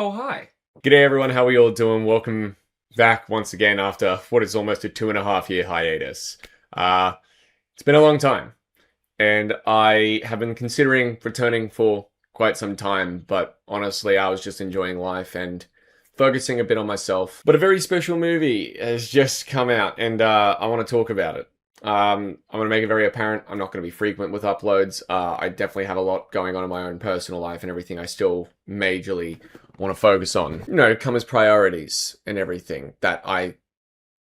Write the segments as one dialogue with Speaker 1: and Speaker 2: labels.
Speaker 1: Oh, hi. G'day everyone, how are you all doing? Welcome back once again after what is almost a 2.5 year hiatus. It's been a long time, and I have been considering returning for quite some time, but honestly, I was just enjoying life and focusing a bit on myself. But a very special movie has just come out, and I want to talk about it. I'm going to make it very apparent I'm not going to be frequent with uploads. I definitely have a lot going on in my own personal life and everything I still majorly want to focus on. Come as priorities and everything that I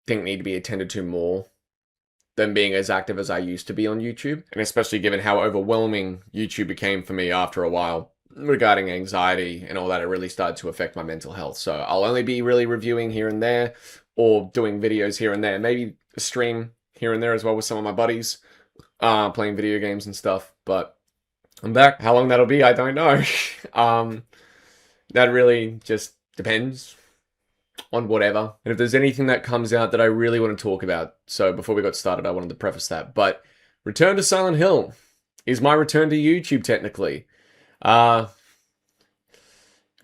Speaker 1: think need to be attended to more than being as active as I used to be on YouTube. And especially given how overwhelming YouTube became for me after a while regarding anxiety and all that, it really started to affect my mental health. So I'll only be really reviewing here and there or doing videos here and there. Maybe a stream here and there as well with some of my buddies, playing video games and stuff. But I'm back. How long that'll be, I don't know. That really just depends on whatever. And if there's anything that comes out that I really want to talk about, so before we got started, I wanted to preface that. But Return to Silent Hill is my return to YouTube, technically.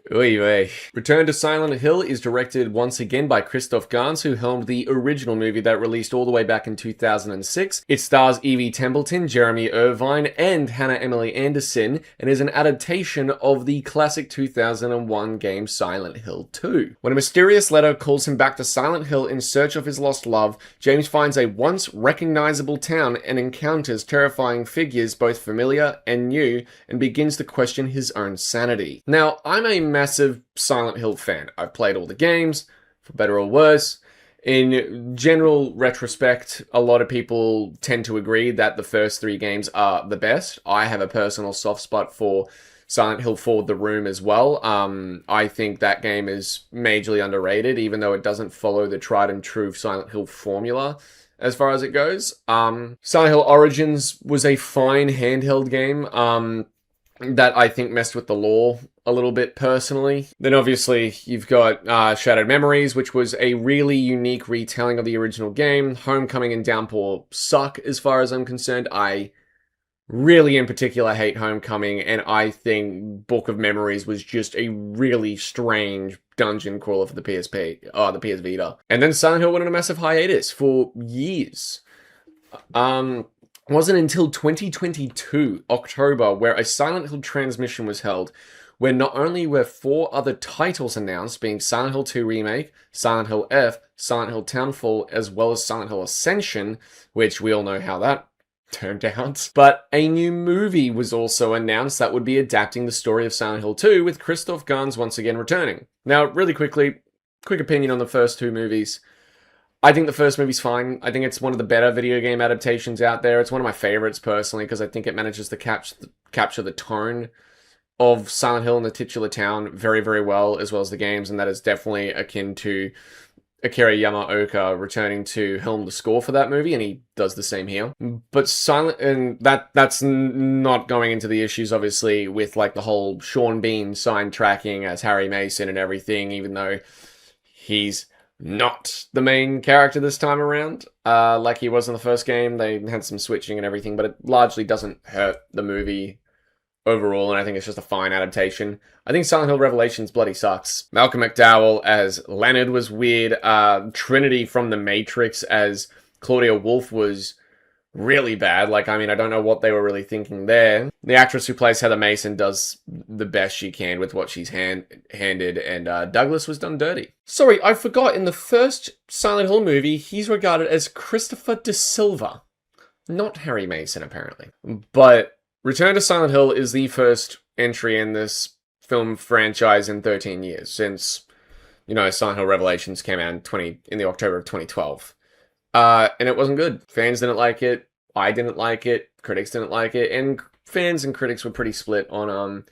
Speaker 1: Return to Silent Hill is directed once again by Christophe Gans, who helmed the original movie that released all the way back in 2006. It stars Evie Templeton, Jeremy Irvine, and Hannah Emily Anderson, and is an adaptation of the classic 2001 game Silent Hill 2. When a mysterious letter calls him back to Silent Hill in search of his lost love, James finds a once-recognizable town and encounters terrifying figures, both familiar and new, and begins to question his own sanity. Now, I'm a massive Silent Hill fan. I've played all the games, for better or worse. In general retrospect, a lot of people tend to agree that the first three games are the best. I have a personal soft spot for Silent Hill 4 The Room as well. I think that game is majorly underrated, even though it doesn't follow the tried and true Silent Hill formula as far as it goes. Silent Hill Origins was a fine handheld game that I think messed with the lore a little bit personally. Then obviously you've got Shattered Memories, which was a really unique retelling of the original game. Homecoming and Downpour suck as far as I'm concerned. I really in particular hate Homecoming, and I think Book of Memories was just a really strange dungeon crawler for the PSP, the PS Vita. And then Silent Hill went on a massive hiatus for years. It wasn't until 2022, October, where a Silent Hill transmission was held, where not only were 4 other titles announced, being Silent Hill 2 Remake, Silent Hill F, Silent Hill Townfall, as well as Silent Hill Ascension, which we all know how that turned out. But a new movie was also announced that would be adapting the story of Silent Hill 2, with Christophe Gans once again returning. Now, really quickly, quick opinion on the first 2 movies. I think the first movie's fine. I think it's one of the better video game adaptations out there. It's one of my favorites, personally, because I think it manages to capture the tone of Silent Hill and the titular town very, very well as the games, and that is definitely akin to Akira Yamaoka returning to helm the score for that movie, and he does the same here. But that's not going into the issues, obviously, with like the whole Sean Bean sign tracking as Harry Mason and everything, even though he's not the main character this time around, like he was in the first game. They had some switching and everything, but it largely doesn't hurt the movie overall, and I think it's just a fine adaptation. I think Silent Hill Revelations bloody sucks. Malcolm McDowell as Leonard was weird. Trinity from The Matrix as Claudia Wolf was really bad. Like, I mean, I don't know what they were really thinking there. The actress who plays Heather Mason does the best she can with what she's handed, and Douglas was done dirty. Sorry, I forgot, in the first Silent Hill movie, he's regarded as Christopher De Silva, not Harry Mason, apparently. But Return to Silent Hill is the first entry in this film franchise in 13 years, since, Silent Hill Revelations came out in the October of 2012. And it wasn't good. Fans didn't like it. I didn't like it. Critics didn't like it. And fans and critics were pretty split on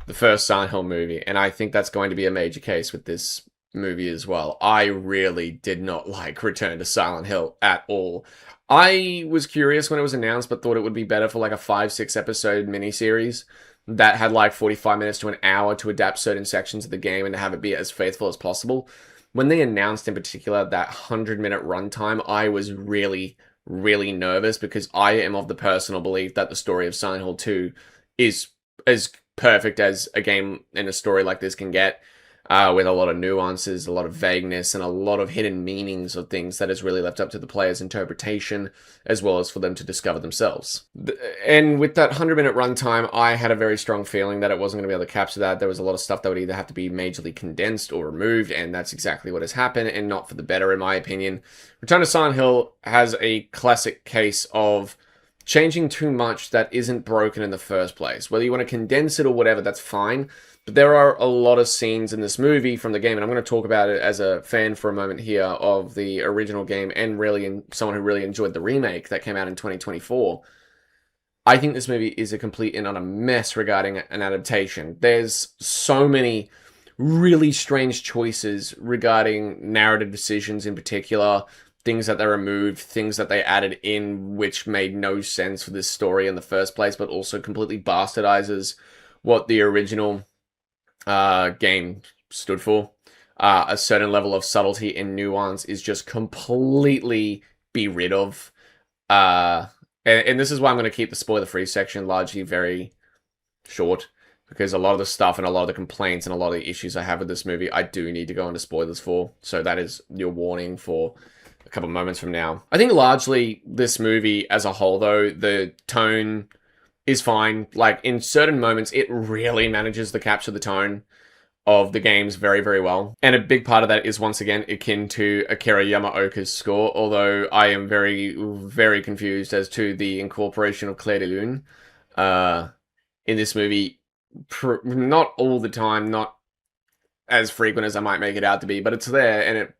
Speaker 1: the first Silent Hill movie. And I think that's going to be a major case with this movie as well. I really did not like Return to Silent Hill at all. I was curious when it was announced, but thought it would be better for like a 5-6 episode miniseries that had like 45 minutes to an hour to adapt certain sections of the game and to have it be as faithful as possible. When they announced in particular that 100-minute runtime, I was really, really nervous, because I am of the personal belief that the story of Silent Hill 2 is as perfect as a game and a story like this can get. with a lot of nuances, a lot of vagueness, and a lot of hidden meanings of things that is really left up to the player's interpretation, as well as for them to discover themselves. And with that 100-minute runtime, I had a very strong feeling that it wasn't going to be able to capture that. There was a lot of stuff that would either have to be majorly condensed or removed, and that's exactly what has happened, and not for the better, in my opinion. Return to Silent Hill has a classic case of changing too much that isn't broken in the first place. Whether you want to condense it or whatever, that's fine. But there are a lot of scenes in this movie from the game, and I'm going to talk about it as a fan for a moment here of the original game, and really someone who really enjoyed the remake that came out in 2024. I think this movie is a complete and utter mess regarding an adaptation. There's so many really strange choices regarding narrative decisions in particular, things that they removed, things that they added in which made no sense for this story in the first place, but also completely bastardizes what the original game stood for. A certain level of subtlety and nuance is just completely be rid of. And this is why I'm going to keep the spoiler-free section largely very short, because a lot of the stuff and a lot of the complaints and a lot of the issues I have with this movie, I do need to go into spoilers for. So that is your warning for a couple of moments from now. I think largely this movie as a whole, though, the tone is fine. Like, in certain moments, it really manages to capture the tone of the games very, very well. And a big part of that is, once again, akin to Akira Yamaoka's score, although I am very, very confused as to the incorporation of Clair de Lune in this movie. Not all the time, not as frequent as I might make it out to be, but it's there, and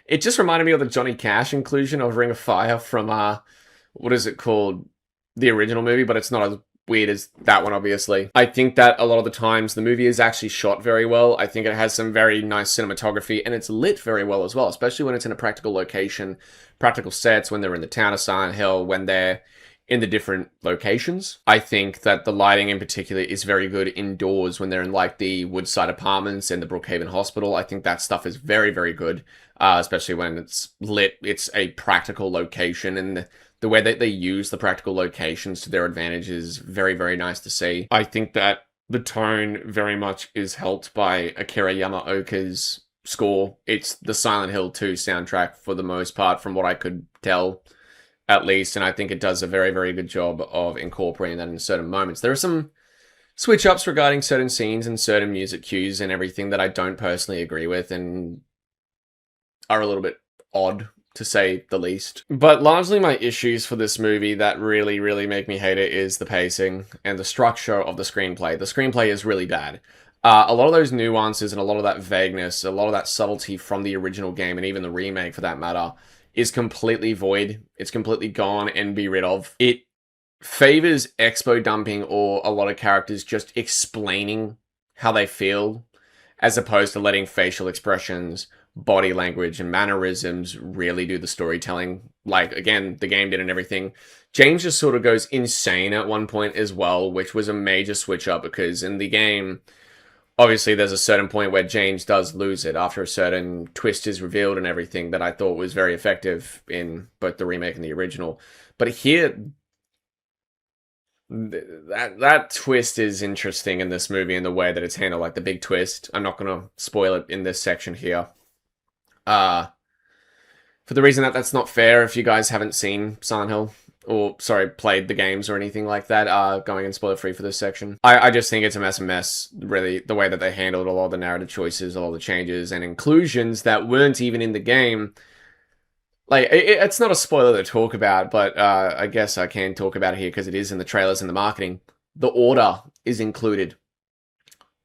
Speaker 1: it just reminded me of the Johnny Cash inclusion of Ring of Fire from, what is it called? The original movie, but it's not as weird as that one, obviously. I think that a lot of the times the movie is actually shot very well. I think it has some very nice cinematography, and it's lit very well as well, especially when it's in a practical location, practical sets, when they're in the town of Silent Hill, when they're in the different locations. I think that the lighting in particular is very good indoors when they're in like the Woodside Apartments and the Brookhaven Hospital. I think that stuff is very, very good, especially when it's lit. It's a practical location, and the way that they use the practical locations to their advantage is very, very nice to see. I think that the tone very much is helped by Akira Yamaoka's score. It's the Silent Hill 2 soundtrack for the most part, from what I could tell, at least, and I think it does a very, very good job of incorporating that in certain moments. There are some switch-ups regarding certain scenes and certain music cues and everything that I don't personally agree with and are a little bit odd, to say the least. But largely my issues for this movie that really, really make me hate it is the pacing and the structure of the screenplay. The screenplay is really bad. A lot of those nuances and a lot of that vagueness, a lot of that subtlety from the original game, and even the remake for that matter, is completely void. It's completely gone and be rid of. It favors expo dumping or a lot of characters just explaining how they feel, as opposed to letting facial expressions, body language, and mannerisms really do the storytelling. Like, again, the game did and everything. James just sort of goes insane at one point as well, which was a major switch up, because in the game, obviously there's a certain point where James does lose it after a certain twist is revealed and everything that I thought was very effective in both the remake and the original. But here, that twist is interesting in this movie in the way that it's handled, like the big twist. I'm not going to spoil it in this section here. For the reason that that's not fair if you guys haven't seen Silent Hill, or, sorry, played the games or anything like that, going in spoiler-free for this section. I just think it's a mess, really, the way that they handled a lot of the narrative choices, a lot of the changes and inclusions that weren't even in the game. Like, it's not a spoiler to talk about, but I guess I can talk about it here because it is in the trailers and the marketing. The Order is included.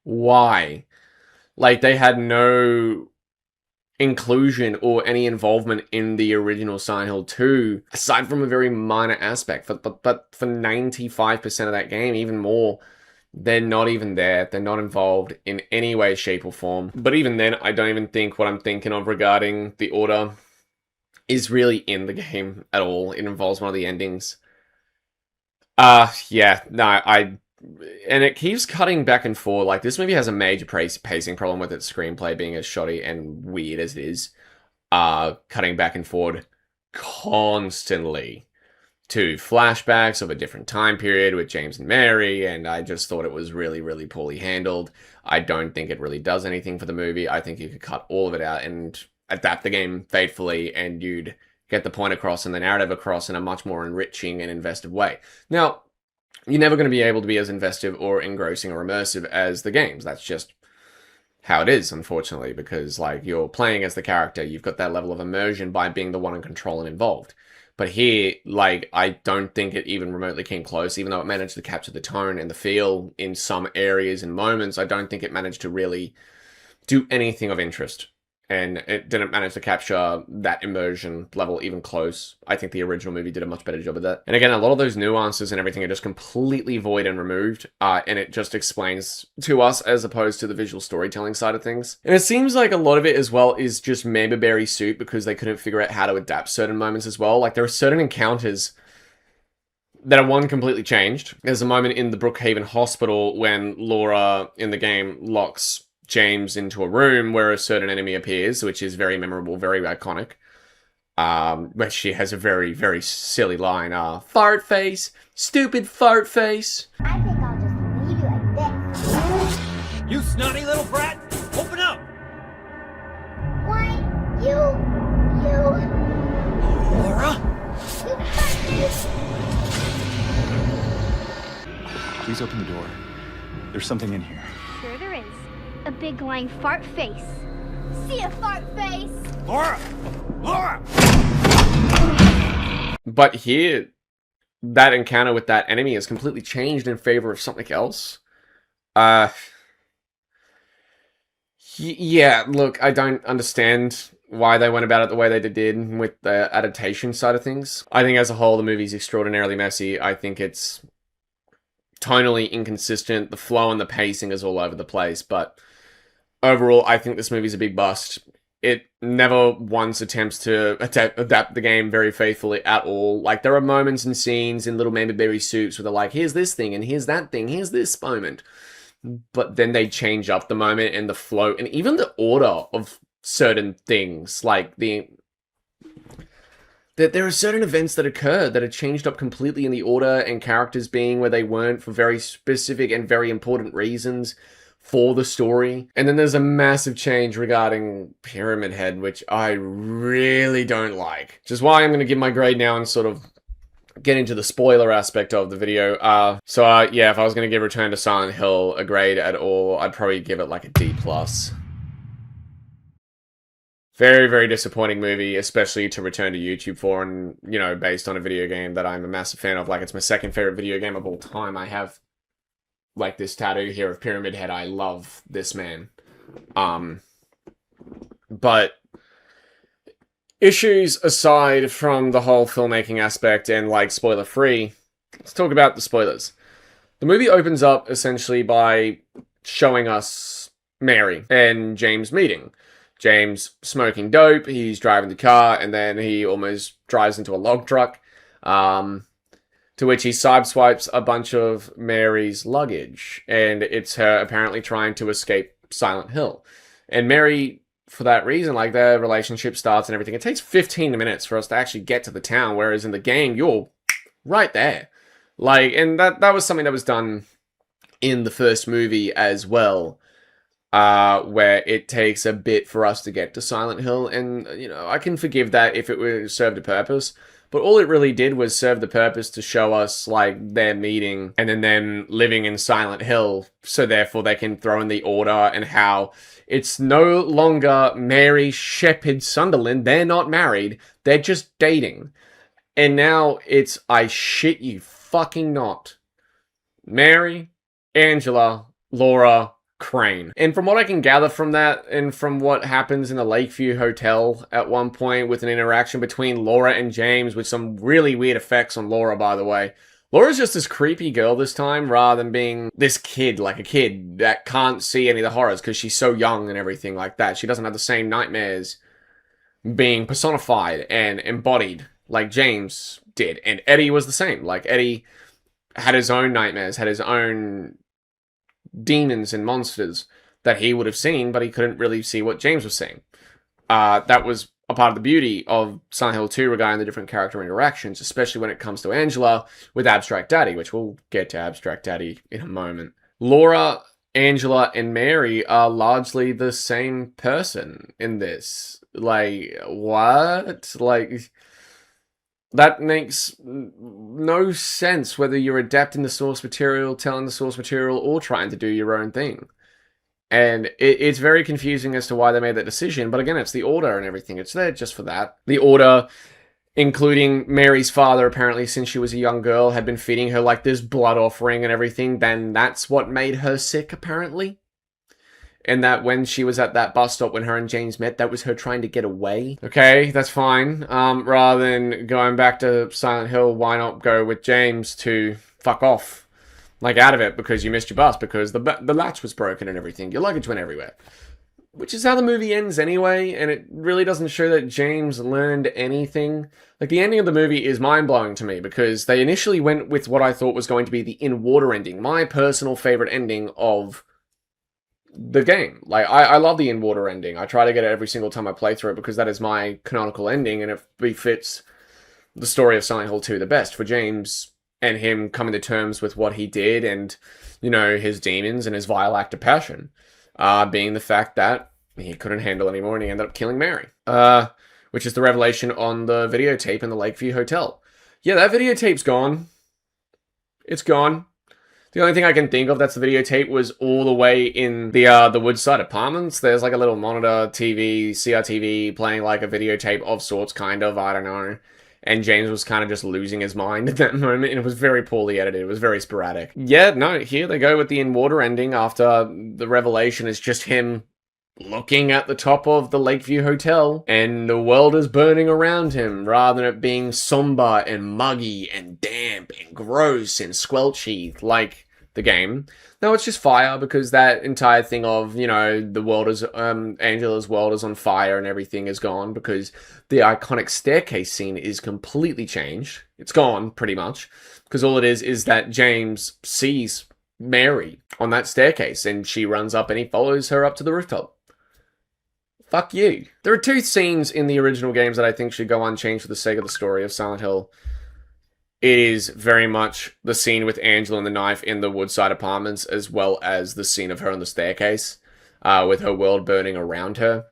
Speaker 1: Why? Like, they had no inclusion or any involvement in the original Silent Hill 2, aside from a very minor aspect. But for 95% of that game, even more, they're not even there. They're not involved in any way, shape, or form. But even then, I don't even think what I'm thinking of regarding the Order is really in the game at all. It involves one of the endings. Yeah, no, and it keeps cutting back and forth. Like, this movie has a major pacing problem with its screenplay being as shoddy and weird as it is. Cutting back and forward constantly. to flashbacks of a different time period with James and Mary, and I just thought it was really, really poorly handled. I don't think it really does anything for the movie. I think you could cut all of it out and adapt the game faithfully, and you'd get the point across and the narrative across in a much more enriching and invested way. Now, you're never going to be able to be as invested or engrossing or immersive as the games. That's just how it is, unfortunately, because, like, you're playing as the character. You've got that level of immersion by being the one in control and involved. But here, like, I don't think it even remotely came close, even though it managed to capture the tone and the feel in some areas and moments. I don't think it managed to really do anything of interest. And it didn't manage to capture that immersion level even close. I think the original movie did a much better job of that. And again, a lot of those nuances and everything are just completely void and removed. And it just explains to us as opposed to the visual storytelling side of things. And it seems like a lot of it as well is just Memberberry soup because they couldn't figure out how to adapt certain moments as well. Like there are certain encounters that are one completely changed. There's a moment in the Brookhaven Hospital when Laura in the game locks James into a room where a certain enemy appears, which is very memorable, very iconic. Where she has a very, very silly line, fart face, stupid fart face.
Speaker 2: I think I'll just leave you like this.
Speaker 3: You snotty little brat! Open up!
Speaker 2: Why, you...
Speaker 3: Laura?
Speaker 2: You fuckers!
Speaker 4: Please open the door. There's something in here.
Speaker 2: Sure there is. A big lying fart face. See a fart face?
Speaker 3: Laura! Laura!
Speaker 1: But here, that encounter with that enemy is completely changed in favor of something else. Yeah, look, I don't understand why they went about it the way they did with the adaptation side of things. I think as a whole, the movie's extraordinarily messy. I think it's tonally inconsistent. The flow and the pacing is all over the place, but overall, I think this movie's a big bust. It never once attempts to adapt the game very faithfully at all. Like, there are moments and scenes in Little Memberberry Soups where they're like, here's this thing, and here's that thing, here's this moment. But then they change up the moment and the flow, and even the order of certain things. Like, there are certain events that occur that are changed up completely in the order, and characters being where they weren't for very specific and very important reasons for the story. And then there's a massive change regarding Pyramid Head, which I really don't like. Which is why I'm going to give my grade now and sort of get into the spoiler aspect of the video. Yeah, if I was going to give Return to Silent Hill a grade at all, I'd probably give it like a D+. Very, very disappointing movie, especially to return to YouTube for, and, you know, based on a video game that I'm a massive fan of. Like, it's my second favorite video game of all time. I have, like, this tattoo here of Pyramid Head. I love this man. But issues aside from the whole filmmaking aspect and, like, spoiler-free, let's talk about the spoilers. The movie opens up, essentially, by showing us Mary and James meeting. James smoking dope, he's driving the car, and then he almost drives into a log truck, to which he sideswipes a bunch of Mary's luggage, and it's her apparently trying to escape Silent Hill. And Mary, for that reason, like, their relationship starts and everything. It takes 15 minutes for us to actually get to the town, whereas in the game, you're right there. Like, and that was something that was done in the first movie as well. Where it takes a bit for us to get to Silent Hill, and, you know, I can forgive that if it were served a purpose, but all it really did was serve the purpose to show us, like, their meeting, and then them living in Silent Hill, so therefore they can throw in the order, and how it's no longer Mary Shepard Sunderland, they're not married, they're just dating, and now it's, I shit you fucking not, Mary, Angela, Laura, Crane. And from what I can gather from that, and from what happens in the Lakeview Hotel at one point with an interaction between Laura and James, with some really weird effects on Laura, by the way. Laura's just this creepy girl this time, rather than being this kid, like a kid that can't see any of the horrors because she's so young and everything like that. She doesn't have the same nightmares being personified and embodied like James did. And Eddie was the same. Like, Eddie had his own nightmares, had his own demons and monsters that he would have seen, but he couldn't really see what James was seeing. That was a part of the beauty of Silent Hill 2 regarding the different character interactions, especially when it comes to Angela with Abstract Daddy, which we'll get to Abstract Daddy in a moment. Laura, Angela, and Mary are largely the same person in this. Like, what? Like, that makes no sense whether you're adapting the source material, telling the source material, or trying to do your own thing. And it's very confusing as to why they made that decision. But again, it's the order and everything. It's there just for that. The order, including Mary's father, apparently, since she was a young girl, had been feeding her like this blood offering and everything. Then that's what made her sick, apparently. And that when she was at that bus stop when her and James met, that was her trying to get away. Okay, that's fine. Rather than going back to Silent Hill, why not go with James to fuck off? Like, out of it, because you missed your bus, because the latch was broken and everything. Your luggage went everywhere. Which is how the movie ends anyway, and it really doesn't show that James learned anything. Like, the ending of the movie is mind-blowing to me, because they initially went with what I thought was going to be the in-water ending. My personal favorite ending of the game. Like, I love the in-water ending. I try to get it every single time I play through it, because that is my canonical ending, and it befits the story of Silent Hill 2 the best. For James and him coming to terms with what he did and, you know, his demons and his vile act of passion. Being the fact that he couldn't handle anymore and he ended up killing Mary. Which is the revelation on the videotape in the Lakeview Hotel. Yeah, that videotape's gone. It's gone. The only thing I can think of that's the videotape was all the way in the Woodside Apartments. There's like a little monitor TV, CRTV, playing like a videotape of sorts, kind of, I don't know. And James was kind of just losing his mind at that moment, and it was very poorly edited. It was very sporadic. Yeah, no, here they go with the in-water ending after the revelation is just him looking at the top of the Lakeview Hotel, and the world is burning around him, rather than it being somber and muggy and damp and gross and squelchy like the game. No, it's just fire, because that entire thing of, you know, the world is, Angela's world is on fire and everything is gone, because the iconic staircase scene is completely changed. It's gone, pretty much, because all it is that James sees Mary on that staircase, and she runs up and he follows her up to the rooftop. Fuck you. There are two scenes in the original games that I think should go unchanged for the sake of the story of Silent Hill. It is very much the scene with Angela and the knife in the Woodside Apartments, as well as the scene of her on the staircase, with her world burning around her.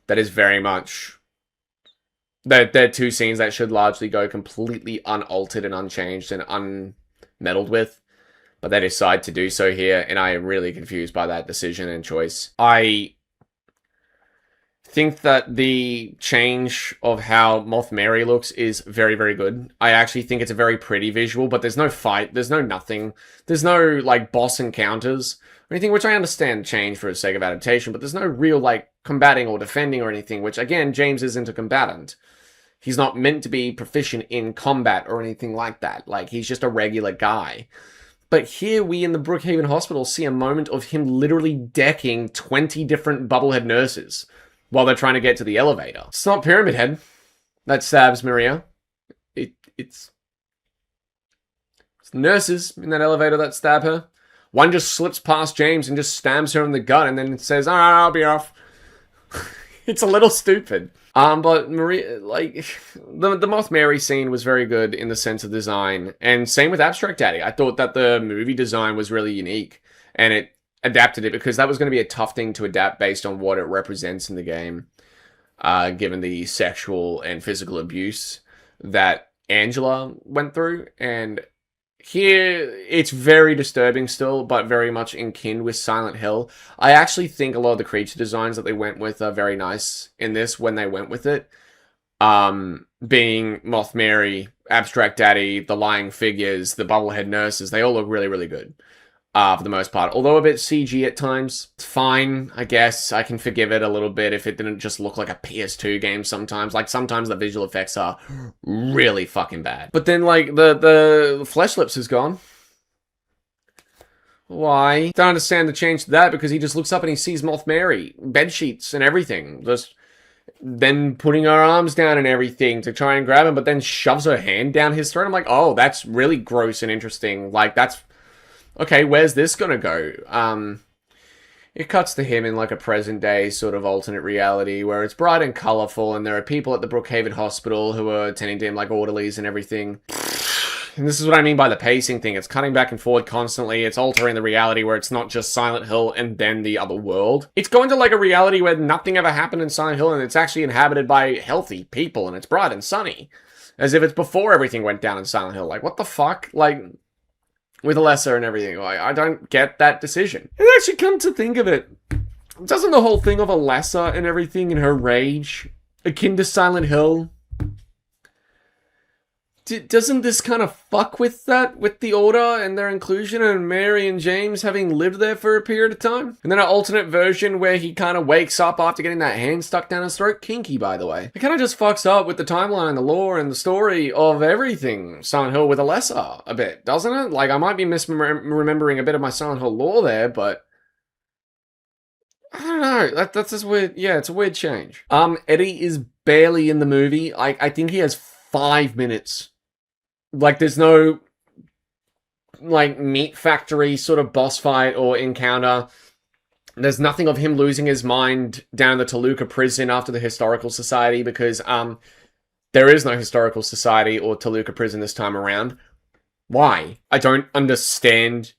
Speaker 1: That is very much... They're two scenes that should largely go completely unaltered and unchanged and unmeddled with. But they decide to do so here, and I am really confused by that decision and choice. I think that the change of how Moth Mary looks is very, very good. I actually think it's a very pretty visual, but there's no fight, there's no nothing. There's no, like, boss encounters or anything, which I understand change for the sake of adaptation, but there's no real, like, combating or defending or anything, which, again, James isn't a combatant. He's not meant to be proficient in combat or anything like that. Like, he's just a regular guy. But here we in the Brookhaven Hospital see a moment of him literally decking 20 different bubblehead nurses while they're trying to get to the elevator. It's not Pyramid Head that stabs Maria. It's nurses in that elevator that stab her. One just slips past James and just stabs her in the gut and then says, "Alright, I'll be off." It's a little stupid. But Maria, like, the Moth Mary scene was very good in the sense of design. And same with Abstract Daddy. I thought that the movie design was really unique. And it adapted it, because that was going to be a tough thing to adapt based on what it represents in the game, given the sexual and physical abuse that Angela went through. And here, it's very disturbing still, but very much in kin with Silent Hill. I actually think a lot of the creature designs that they went with are very nice in this when they went with it. Being Moth Mary, Abstract Daddy, the lying figures, the bubblehead nurses, they all look really, really good. For the most part. Although a bit CG at times. It's fine, I guess. I can forgive it a little bit if it didn't just look like a PS2 game sometimes. Like, sometimes the visual effects are really fucking bad. But then, like, the flesh lips is gone. Why? Don't understand the change to that, because he just looks up and he sees Moth Mary. Bed sheets and everything. Just then putting her arms down and everything to try and grab him, but then shoves her hand down his throat. I'm like, oh, that's really gross and interesting. Like, that's... okay, where's this gonna go? And it cuts to him in like a present day sort of alternate reality where it's bright and colourful and there are people at the Brookhaven Hospital who are attending to him like orderlies and everything. And this is what I mean by the pacing thing. It's cutting back and forward constantly. It's altering the reality where it's not just Silent Hill and then the other world. It's going to like a reality where nothing ever happened in Silent Hill and it's actually inhabited by healthy people and it's bright and sunny. As if it's before everything went down in Silent Hill. Like, what the fuck? Like, with Alessa and everything. Like, I don't get that decision. And actually, come to think of it, doesn't the whole thing of Alessa and everything and her rage akin to Silent Hill? Doesn't this kind of fuck with that, with the Order and their inclusion and Mary and James having lived there for a period of time? And then an alternate version where he kind of wakes up after getting that hand stuck down his throat. Kinky, by the way. It kind of just fucks up with the timeline, the lore, and the story of everything Silent Hill with Alessa a bit, doesn't it? Like, I might be misremembering a bit of my Silent Hill lore there, but I don't know. That's just weird. Yeah, it's a weird change. Eddie is barely in the movie. I think he has 5 minutes. Like, there's no, like, meat factory sort of boss fight or encounter. There's nothing of him losing his mind down in the Toluca prison after the Historical Society because, there is no Historical Society or Toluca prison this time around. Why? I don't understand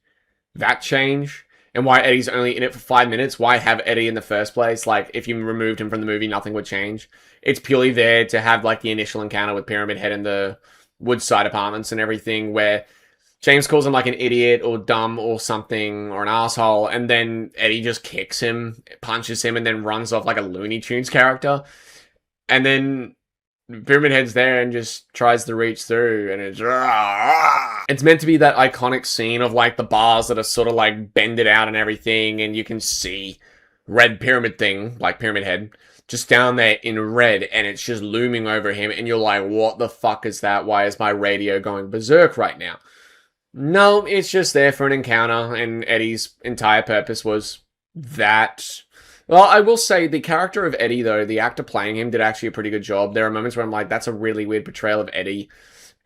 Speaker 1: that change. And why Eddie's only in it for 5 minutes. Why have Eddie in the first place? Like, if you removed him from the movie, nothing would change. It's purely there to have, like, the initial encounter with Pyramid Head in the Woodside Apartments and everything, where James calls him like an idiot or dumb or something or an asshole, and then Eddie just kicks him, punches him, and then runs off like a Looney Tunes character. And then Pyramid Head's there and just tries to reach through, and it's meant to be that iconic scene of like the bars that are sort of like bended out and everything, and you can see red pyramid thing, like Pyramid Head, just down there in red, and it's just looming over him, and you're like, what the fuck is that? Why is my radio going berserk right now? No, it's just there for an encounter, and Eddie's entire purpose was that. Well, I will say, the character of Eddie, though, the actor playing him did actually a pretty good job. There are moments where I'm like, that's a really weird portrayal of Eddie,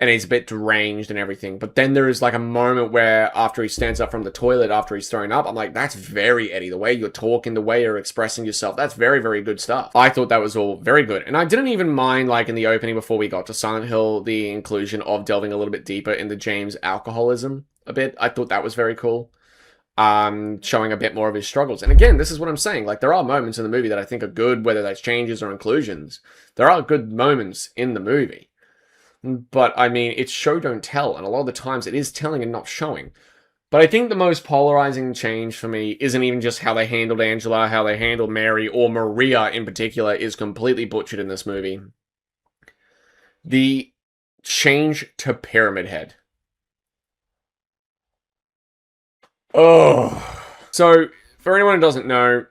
Speaker 1: and he's a bit deranged and everything. But then there is like a moment where after he stands up from the toilet, after he's thrown up, I'm like, that's very Eddie. The way you're talking, the way you're expressing yourself, that's very, very good stuff. I thought that was all very good. And I didn't even mind, like, in the opening before we got to Silent Hill, the inclusion of delving a little bit deeper into James' alcoholism a bit. I thought that was very cool. Showing a bit more of his struggles. And again, this is what I'm saying. Like, there are moments in the movie that I think are good, whether that's changes or inclusions. There are good moments in the movie. But, I mean, it's show don't tell, and a lot of the times it is telling and not showing. But I think the most polarizing change for me isn't even just how they handled Angela, how they handled Mary, or Maria in particular is completely butchered in this movie. The change to Pyramid Head. Oh. So, for anyone who doesn't know,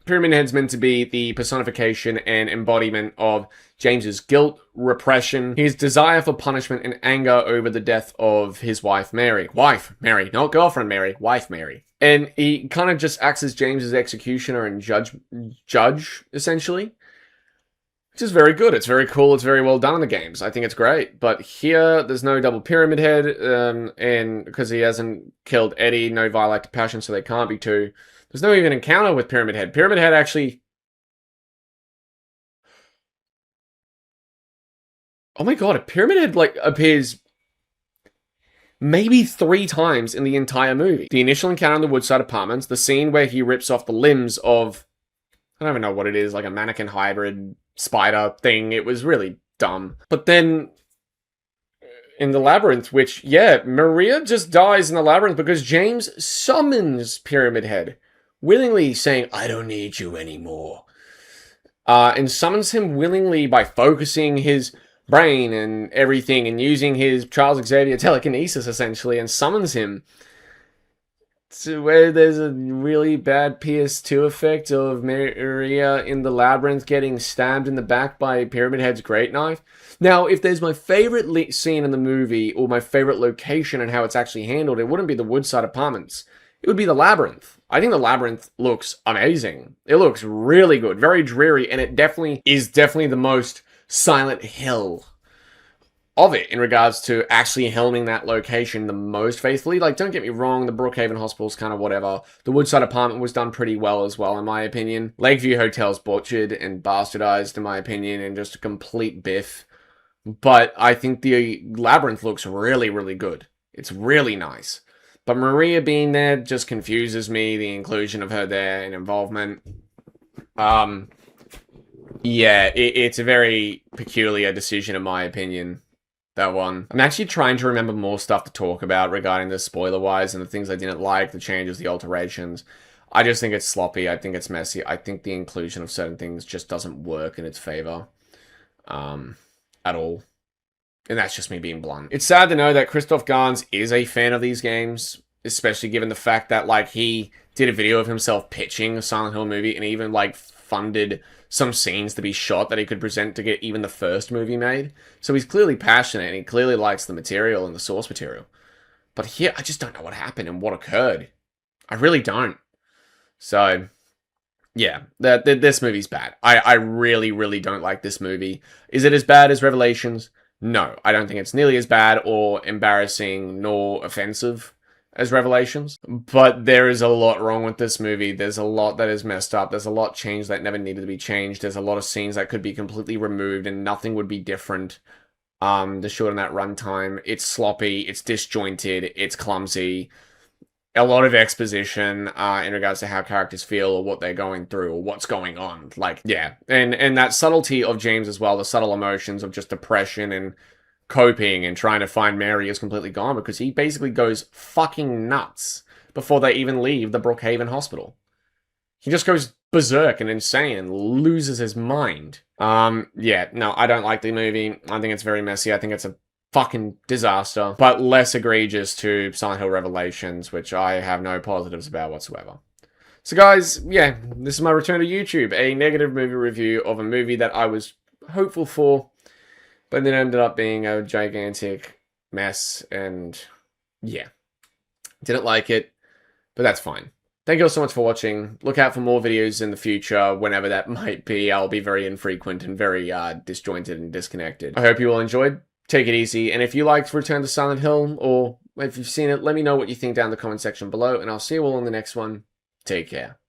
Speaker 1: Pyramid Head's meant to be the personification and embodiment of James's guilt, repression, his desire for punishment and anger over the death of his wife, Mary. Wife, Mary. Not girlfriend, Mary. Wife, Mary. And he kind of just acts as James's executioner and judge, essentially. Which is very good. It's very cool. It's very well done in the games. I think it's great. But here, there's no double Pyramid Head, and because he hasn't killed Eddie, no violent passion, so they can't be two. There's no even encounter with Pyramid Head. Pyramid Head actually... Oh my god, Pyramid Head, like, appears maybe 3 times in the entire movie. The initial encounter in the Woodside Apartments, the scene where he rips off the limbs of... I don't even know what it is, like a mannequin hybrid spider thing. It was really dumb. But then... in the labyrinth, which, yeah, Maria just dies in the labyrinth because James summons Pyramid Head, willingly saying, I don't need you anymore. And summons him willingly by focusing his brain and everything and using his Charles Xavier telekinesis, essentially, and summons him to where there's a really bad PS2 effect of Maria in the labyrinth getting stabbed in the back by Pyramid Head's great knife. Now, if there's my favorite scene in the movie, or my favorite location and how it's actually handled, it wouldn't be the Woodside Apartments. It would be the Labyrinth. I think the Labyrinth looks amazing. It looks really good, very dreary, and it definitely is the most Silent Hill of it in regards to actually helming that location the most faithfully. Like, don't get me wrong, the Brookhaven Hospital's kind of whatever. The Woodside Apartment was done pretty well as well, in my opinion. Lakeview Hotel's butchered and bastardized, in my opinion, and just a complete biff. But I think the Labyrinth looks really, really good. It's really nice. But Maria being there just confuses me, the inclusion of her there and involvement. Yeah, it's a very peculiar decision in my opinion, that one. I'm actually trying to remember more stuff to talk about regarding this spoiler-wise and the things I didn't like, the changes, the alterations. I just think it's sloppy, I think it's messy, I think the inclusion of certain things just doesn't work in its favor. At all. And that's just me being blunt. It's sad to know that Christophe Gans is a fan of these games, especially given the fact that, like, he did a video of himself pitching a Silent Hill movie and even, like, funded some scenes to be shot that he could present to get even the first movie made. So he's clearly passionate and he clearly likes the material and the source material. But here, I just don't know what happened and what occurred. I really don't. So, yeah, this movie's bad. I really, really don't like this movie. Is it as bad as Revelations? No, I don't think it's nearly as bad or embarrassing nor offensive as Revelations. But there is a lot wrong with this movie. There's a lot that is messed up. There's a lot changed that never needed to be changed. There's a lot of scenes that could be completely removed and nothing would be different to shorten that runtime. It's sloppy, it's disjointed, it's clumsy. A lot of exposition in regards to how characters feel or what they're going through or what's going on. Like, yeah. And that subtlety of James as well, the subtle emotions of just depression and coping and trying to find Mary is completely gone because he basically goes fucking nuts before they even leave the Brookhaven Hospital. He just goes berserk and insane and loses his mind. Yeah, no, I don't like the movie. I think it's very messy. I think it's a fucking disaster, but less egregious to Silent Hill Revelations, which I have no positives about whatsoever. So guys, yeah, this is my return to YouTube, a negative movie review of a movie that I was hopeful for, but then ended up being a gigantic mess, and yeah, didn't like it, but that's fine. Thank you all so much for watching. Look out for more videos in the future, whenever that might be. I'll be very infrequent and very disjointed and disconnected. I hope you all enjoyed. Take it easy, and if you liked Return to Silent Hill, or if you've seen it, let me know what you think down in the comment section below, and I'll see you all in the next one. Take care.